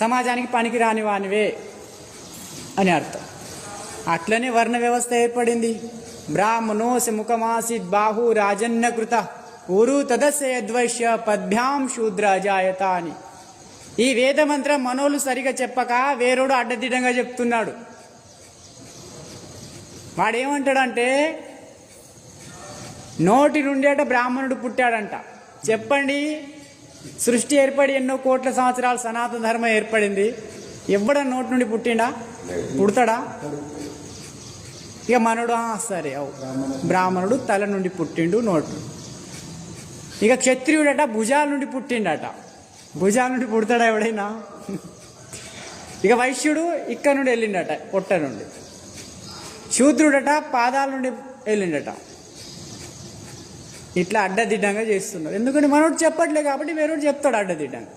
సమాజానికి పనికి రాని వానివే అని అర్థం. అట్లనే వర్ణ వ్యవస్థ ఏర్పడింది. బ్రాహ్మణోసి ముఖమాసిద్ బాహు రాజన్యకృత ఊరు తదస్య యద్వైశ్య పద్భ్యాం శూద్ర అజాయత అని. ఈ వేద మంత్రం మనోళ్ళు సరిగా చెప్పక వేరోడు అడ్డదిడ్డంగా చెప్తున్నాడు. వాడేమంటాడంటే నోటి నుండి అట బ్రాహ్మణుడు పుట్టాడంట. చెప్పండి, సృష్టి ఏర్పడి ఎన్నో కోట్ల సంవత్సరాలు సనాతన ధర్మం ఏర్పడింది. ఎవడ నోటి నుండి పుట్టిండా? పుడతాడా? ఇక మనడు సరే బ్రాహ్మణుడు తల నుండి పుట్టిండు నోటు. ఇక క్షత్రియుడట భుజాల నుండి పుట్టిండట. భుజాల నుండి పుడతాడా ఎవడైనా? ఇక వైశ్యుడు ఇక్కడ నుండి వెళ్ళిండట, పొట్ట నుండి. శూద్రుడట పాదాల నుండి వెళ్ళిండట. ఇట్లా అడ్డదిడ్డంగా చేస్తున్నారు. ఎందుకంటే మనోడు చెప్పట్లే కాబట్టి వేరేడు చెప్తాడు అడ్డదిడ్డంగా.